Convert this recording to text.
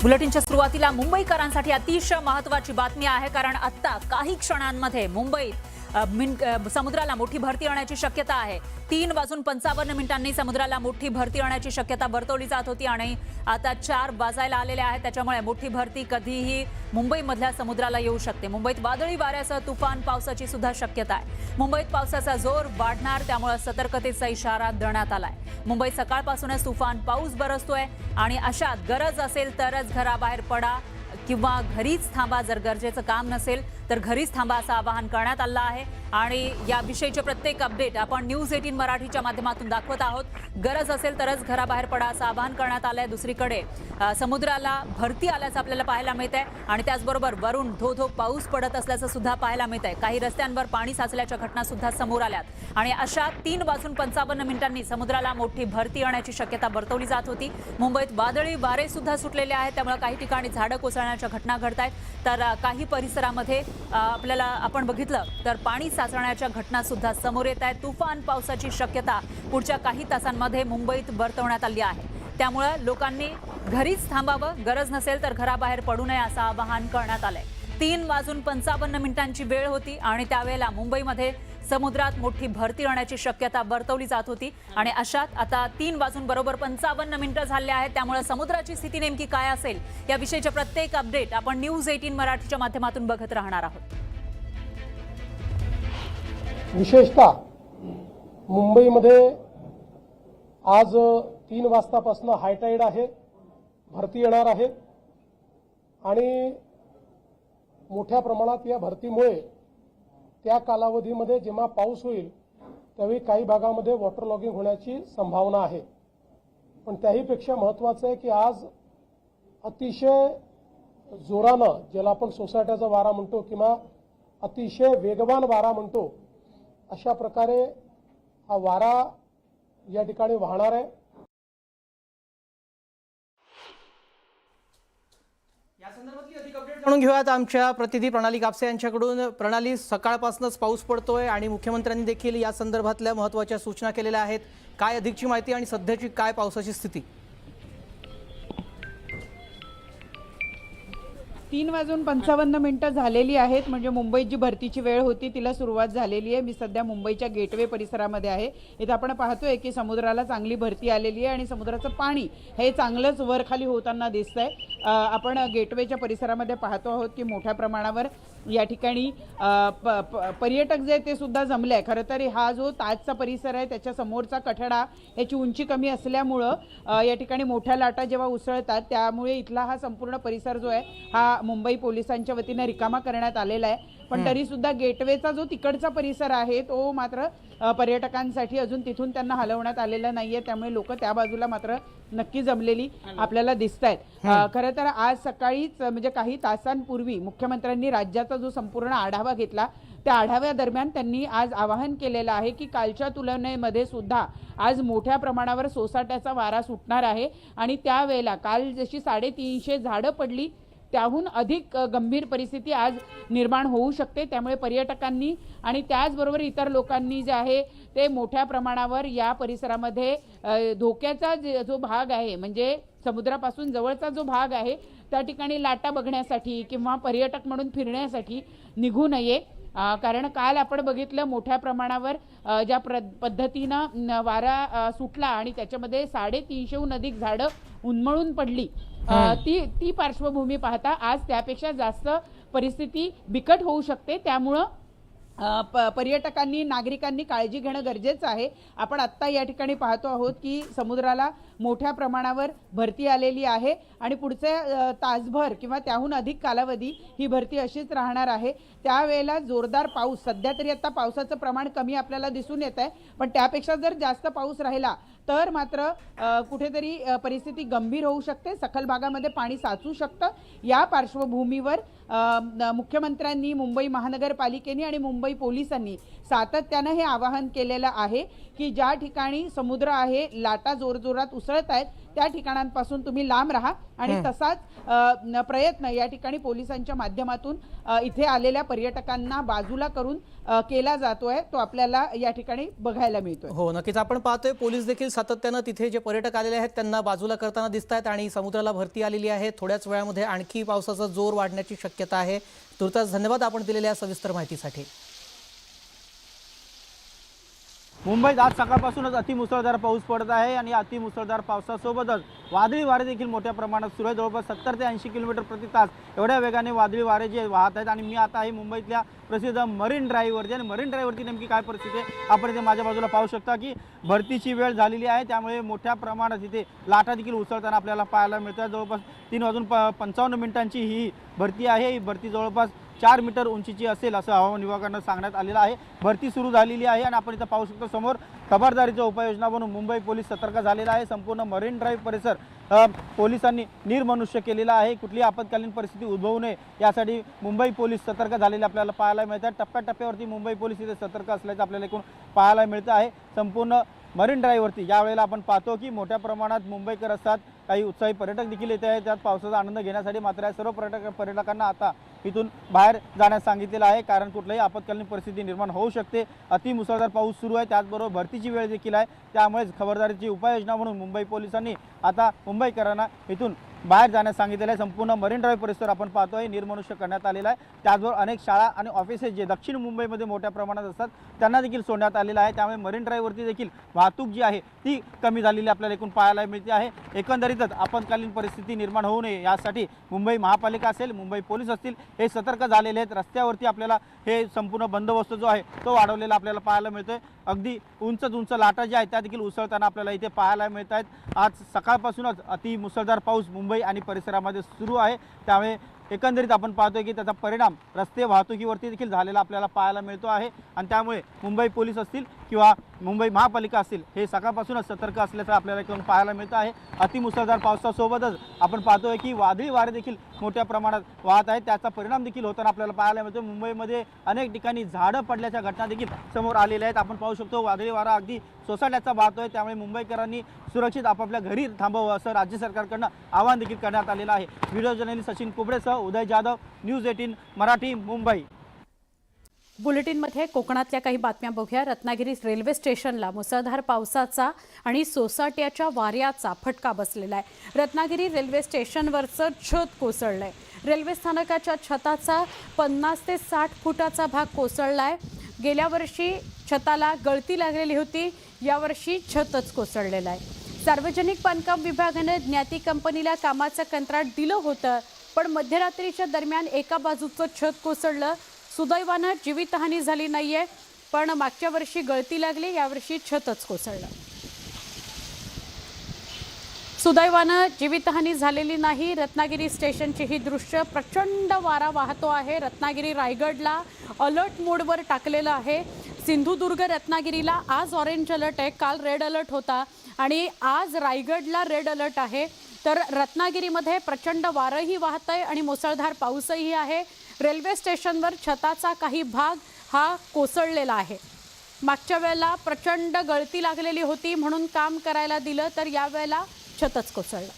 बुलेटिनच्या सुरुवातीला मुंबईकरांसाठी अतिशय महत्त्वाची बातमी आहे, कारण आता काही क्षणांमध्ये मुंबईत समुद्राला मोठी भरती येण्याची शक्यता आहे। 3:55 समुद्राला मोठी भरती येण्याची शक्यता वर्तवली जात होती आणि आता 4 वाजायला आलेले आहेत। त्याच्यामुळे मोठी भरती कधीही मुंबईमधल्या समुद्राला येऊ शकते। मुंबईत वादळी वाऱ्यासह तुफान पावसाची सुद्धा शक्यता आहे। मुंबईत पावसाचा जोर वाढणार, त्यामुळे सतर्कतेचा इशारा देण्यात आलाय। मुंबईत सकाळपासूनच तुफान पाऊस बरसतोय आणि अशात गरज असेल तरच घराबाहेर पडा किंवा घरीच थांबा। जर गरजेचं काम नसेल तर घरीच थांबा असं आवाहन करण्यात आलं आहे। आणि या विषयीचे प्रत्येक अपडेट आपण न्यूज 18 मराठीच्या माध्यमातून दाखवत आहोत। गरज असेल तरच घराबाहेर पडा असं आवाहन करण्यात आलंय। दुसरीकडे समुद्राला भरती आल्याचं आपल्याला पाहायला मिळतंय आणि त्याचबरोबर वरून धो पाऊस पडत असल्याचं सुद्धा पाहायला मिळतंय। काही रस्त्यांवर पाणी साचल्याच्या घटना सुद्धा समोर आल्यात आणि अशा 3:55 समुद्राला मोठी भरती येण्याची शक्यता वर्तवली जात होती। मुंबईत वादळी वारे सुद्धा सुटलेले आहेत, त्यामुळे काही ठिकाणी झाडं कोसळण्याच्या घटना घडतायत तर काही परिसरामध्ये आपल्याला आपण बघितलं तर पाणी साचण्याच्या घटना सुद्धा समोर येत आहेत। तुफान पावसाची शक्यता पुढच्या काही तासांमध्ये मुंबईत वर्तवण्यात आली आहे, त्यामुळे लोकांनी घरीच थांबावं, गरज नसेल तर घराबाहेर पडू नये असं आवाहन करण्यात आलंय। 3:55 वेळ होती आणि त्यावेळेला मुंबईमध्ये समुद्रात मोठी भरती येण्याची शक्यता वर्तवली जात होती आणि अशात आता 3:55 झाले आहेत, त्यामुळे समुद्राची स्थिती नेमकी काय असेल याविषयीचे प्रत्येक अपडेट आपण न्यूज 18 मराठीच्या माध्यमातून बघत राहणार आहोत। विशेषतः मुंबईमध्ये आज 3 वाजतापासून हायटाईड आहे, भरती येणार आहे आणि मोठ्या प्रमाणात या भरतीमुळे त्या कालावधीमध्ये जेव्हा पाऊस होईल त्यावेळी काही भागामध्ये वॉटर लॉगिंग होण्याची संभावना आहे। पण त्याहीपेक्षा महत्त्वाचं आहे की आज अतिशय जोरानं, ज्याला आपण सोसाट्याचा वारा म्हणतो किंवा अतिशय वेगवान वारा म्हणतो, अशा प्रकारे हा वारा या ठिकाणी वाहणार आहे। या संदर्भातली अधिक अपडेट जाणून घेऊयात आमच्या प्रतिनिधी प्रणाली कापसे यांच्याकडून। प्रणाली, सकाळपासूनच पाऊस पडतोय आणि मुख्यमंत्र्यांनी देखील या संदर्भातल्या महत्त्वाच्या सूचना केलेल्या आहेत। काय अधिकची माहिती आणि सध्याची काय पावसाची स्थिती? 3:55 झालेली आहेत, म्हणजे मुंबईत जी भरतीची वेळ होती तिला सुरुवात झालेली आहे। मी सध्या मुंबईच्या गेटवे परिसरामध्ये आहे। इथे आपण पाहतोय की समुद्राला चांगली भरती आलेली आहे आणि समुद्राचं पाणी हे चांगलंच वर खाली होताना दिसतंय। आपण गेटवेच्या परिसरामध्ये पाहतो आहोत की मोठ्या प्रमाणावर या ठिकाणी पर्यटक जे ते सुद्धा जमले आहे। खरं तर हा जो ताजचा परिसर आहे त्याच्या समोरचा कठडा याची उंची कमी असल्यामुळं या ठिकाणी मोठ्या लाटा जेव्हा उसळतात त्यामुळे इथला हा संपूर्ण परिसर जो आहे हा मुंबई पोलिसांच्या वतीने रिकामा करण्यात आलेला आहे। पण तरी सुद्धा गेटवेचा जो तिकडचा परिसर आहे तो मात्र पर्यटकांसाठी अजून तिथून त्यांना हलवण्यात आलेला नाहीये, त्यामुळे लोक त्या बाजूला मात्र नक्की जमलेली आपल्याला दिसत आहेत। खरं तर आज सकाळीच म्हणजे काही तासांपूर्वी मुख्यमंत्र्यांनी राज्याचा जो संपूर्ण आढावा घेतला, त्या आढाव्यादरम्यान त्यांनी आज आवाहन केलेलं आहे की कालच्या तुलनेमध्ये सुद्धा आज मोठ्या प्रमाणावर सोसाट्याचा वारा सुटणार आहे आणि त्यावेळेला काल जशी 350 झाडं पडली त्याहून अधिक गंभीर परिस्थिती आज निर्माण होऊ शकते। त्यामुळे पर्यटकांनी आणि त्याचबरोबर इतर लोकांनी जे आहे ते मोठ्या प्रमाणावर या परिसरामध्ये धोक्याचा जो भाग आहे, म्हणजे समुद्रापासून जवळचा जो भाग आहे त्या ठिकाणी लाटा बघण्यासाठी किंवा पर्यटक म्हणून फिरण्यासाठी निघू नये। कारण काल आपण बघितलं मोठ्या प्रमाणावर ज्या पद्धतीनं वारा सुटला आणि त्याच्यामध्ये 350हून अधिक झाडं उन्मळून पडली, ती पार्श्वभूमी पाहता आज त्यापेक्षा जास्त परिस्थिती बिकट होऊ शकते। त्यामुळं पर्यटकांनी नागरिकांनी काळजी घेणं गरजेचं आहे। आपण आत्ता या ठिकाणी पाहतो आहोत की समुद्राला मोठ्या प्रमाणावर भरती आलेली आहे आणि पुढचे तासभर किंवा त्याहून अधिक कालावधी ही भरती अशीच राहणार आहे। त्यावेळेला जोरदार पाऊस, सध्या तरी आता पावसाचं प्रमाण कमी आपल्याला दिसून येत आहे, पण त्यापेक्षा जर जास्त पाऊस राहिला तर मात्र कुठेतरी परिस्थिती गंभीर होऊ शकते, सखल भागामध्ये पाणी साचू शकतं। या पार्श्वभूमीवर मुख्यमंत्र्यांनी, मुंबई महानगरपालिकेने आणि मुंबई पोलिसांनी सातत्याने हे आवाहन केलेलं आहे की ज्या ठिकाणी समुद्र आहे, लाटा जोरजोरात उसळत आहेत त्या ठिकाणांपासून तुम्ही लांब राहा आणि तसाच प्रयत्न या ठिकाणी पोलिसांच्या माध्यमातून इथे आलेल्या पर्यटकांना बाजूला करून केला जातोय, तो आपल्याला या ठिकाणी बघायला मिळतोय. हो, नक्कीच आपण पाहतोय पोलीस देखील सातत्यानं तिथे जे पर्यटक आलेले आहेत त्यांना बाजूला करताना दिसत आहेत आणि समुद्राला भरती आलेली आहे. थोड्याच वेळामध्ये आणखी पावसाचा जोर वाढण्याची शक्यता आहे. तुर्तास धन्यवाद आपण दिलेल्या सविस्तर माहितीसाठी. मुंबईत आज सकाळपासूनच अतिमुसळधार पाऊस पडत आहे आणि अतिमुसळधार पावसासोबतच वादळी वारे देखील मोठ्या प्रमाणात सुरू आहे. जवळपास 70 ते 80 किलोमीटर प्रति तास एवढ्या वेगाने वादळी वारे जे वाहत आहेत आणि मी आता आहे मुंबईतल्या प्रसिद्ध मरीन ड्राईव्हवरती आणि मरीन ड्राईव्हवरती नेमकी काय परिस्थिती आहे आपण इथे माझ्या बाजूला पाहू शकता की भरतीची वेळ झालेली आहे, त्यामुळे मोठ्या प्रमाणात इथे लाटा देखील उसळताना आपल्याला पाहायला मिळतात. जवळपास 3:55 मिनिटांची ही भरती आहे. ही भरती जवळपास 4 मीटर उंचीची असेल असं हवामान विभागानं सांगण्यात आलेलं आहे. भरती सुरू झालेली आहे आणि आपण इथं पाहू शकतो समोर खबरदारीच्या उपाययोजना म्हणून मुंबई पोलीस सतर्क झालेला आहे. संपूर्ण मरीन ड्राईव्ह परिसर पोलिसांनी निर्मनुष्य केलेला आहे. कुठलीही आपत्कालीन परिस्थिती उद्भवू नये यासाठी मुंबई पोलीस सतर्क झालेले आपल्याला पाहायला मिळतात. टप्प्याटप्प्यावरती मुंबई पोलीस इथे सतर्क असल्याचं आपल्याला एकूण पाहायला मिळतं आहे. संपूर्ण मरीन ड्राईव्हवरती यावेळेला आपण पाहतो की मोठ्या प्रमाणात मुंबईकर असतात, काही उत्साही पर्यटक देखील येत आहेत त्यात पावसाचा आनंद घेण्यासाठी. मात्र या सर्व पर्यटकांना आता इथून बाहेर जाण्यास सांगितलेलं आहे, कारण कुठल्याही आपत्कालीन परिस्थिती निर्माण होऊ शकते. अतिमुसळधार पाऊस सुरू आहे, त्याचबरोबर भरतीची वेळ देखील आहे, त्यामुळेच खबरदारीची उपाययोजना म्हणून मुंबई पोलिसांनी आता मुंबईकरांना इथून बाहेर जाण्यास सांगितलेलं आहे. संपूर्ण मरीन ड्राईव्ह परिसर आपण पाहतोय निर्मनुष्य करण्यात आलेला आहे. त्याचबरोबर अनेक शाळा आणि ऑफिसेस जे दक्षिण मुंबईमध्ये मोठ्या प्रमाणात असतात त्यांना देखील सोडण्यात आलेलं आहे, त्यामुळे मरीन ड्राईव्हवरती देखील वाहतूक जी आहे ती कमी झालेली आपल्याला एकूण पाहायला मिळते आहे. एकंदरीतच आपत्कालीन परिस्थिती निर्माण होऊ नये यासाठी मुंबई महापालिका असेल, मुंबई पोलीस असतील, हे सतर्क झालेले आहेत. रस्त्यावरती आपल्याला हे संपूर्ण बंदोबस्त जो आहे तो वाढवलेला आपल्याला पाहायला मिळतोय. अगदी उंच लाटा ज्या आहेत त्या देखील उसळताना आपल्याला इथे पाहायला मिळत आहेत. आज सकाळपासूनच अतिमुसळधार पाऊस मुंबई आणि परिसरामध्ये सुरू आहे, त्यामुळे एकंदरीत आपण पाहतोय की त्याचा परिणाम रस्ते वाहतुकीवरती देखील झालेला आपल्याला पाहायला मिळतो आहे. आणि त्यामुळे मुंबई पोलीस असतील किंवा मुंबई महापालिका असतील हे सकाळपासूनच सतर्क असल्याचं आपल्याला इकडून पाहायला मिळतं आहे. अतिमुसळधार पावसासोबतच आपण पाहतोय की वादळी वारे देखील मोठ्या प्रमाणात वाहत आहेत, त्याचा परिणाम देखील होताना आपल्याला पाहायला मिळतो. मुंबईमध्ये अनेक ठिकाणी झाडं पडल्याच्या घटना देखील समोर आलेल्या आहेत. आपण पाहू शकतो वादळी वारा अगदी सोसाट्याचा वाहतोय, त्यामुळे मुंबईकरांनी सुरक्षित आपापल्या घरी थांबावं असं राज्य सरकारकडनं आवाहन देखील करण्यात आलेलं आहे. व्हिडिओ जर्नलिस्ट सचिन कुबडेसह उदय जाधव, न्यूज 18 मराठी, मुंबई. बुलेटिनमध्ये कोकणातल्या काही बातम्या बघूया. रत्नागिरी रेल्वे स्टेशनला मुसळधार पावसाचा आणि सोसाट्याच्या वाऱ्याचा फटका बसलेला आहे. रत्नागिरी रेल्वे स्टेशनवरचं छत कोसळलंय. रेल्वे स्थानकाच्या छताचा 50 ते 60 फुटाचा भाग कोसळलाय. गेल्या वर्षी छताला गळती लागलेली होती, यावर्षी छतच कोसळलेलं आहे. सार्वजनिक बांधकाम विभागाने ज्ञाती कंपनीला कामाचं कंत्राट दिलं होतं, पण मध्यरात्रीच्या दरम्यान एका बाजूचं छत कोसळलं. सुदैवानं जीवितहानी झाली नाहीये, पण मागच्या वर्षी गळती लागली, यावर्षी छतच कोसळलं. सुदैवानं जीवितहानी झालेली नाही. रत्नागिरी स्टेशनची ही दृश्य, प्रचंड वारा वाहतो आहे. रत्नागिरी रायगडला अलर्ट मोडवर टाकलेलं आहे. सिंधुदुर्ग रत्नागिरीला आज ऑरेंज अलर्ट आहे, काल रेड अलर्ट होता आणि आज रायगडला रेड अलर्ट आहे. तर रत्नागिरीमध्ये प्रचंड वारंही वाहत आहे आणि मुसळधार पाऊसही आहे. रेल्वे स्टेशनवर छताचा काही भाग हा कोसळलेला आहे. मागच्या वेळेला प्रचंड गळती लागलेली होती म्हणून काम करायला दिलं, तर यावेळेला छतच कोसळलं.